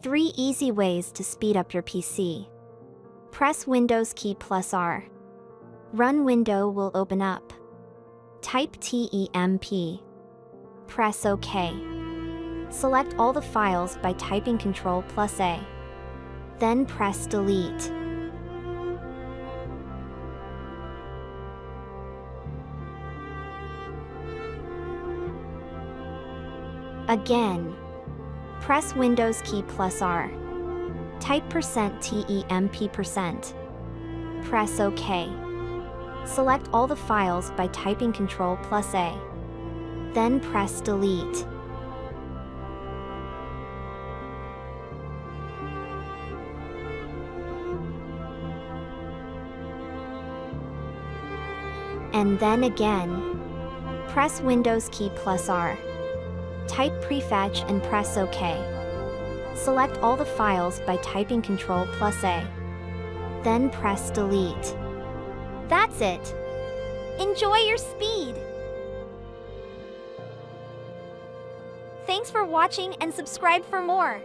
3 easy ways to speed up your PC. Press Windows key plus R. Run window will open up. Type TEMP. Press OK. Select all the files by typing Ctrl plus A. Then press Delete. Again, press Windows key plus R. Type %TEMP%. Press OK. Select all the files by typing Ctrl plus A. Then press Delete. And then again, press Windows key plus R. Type prefetch and press OK. Select all the files by typing Ctrl plus A. Then press Delete. That's it! Enjoy your speed! Thanks for watching and subscribe for more!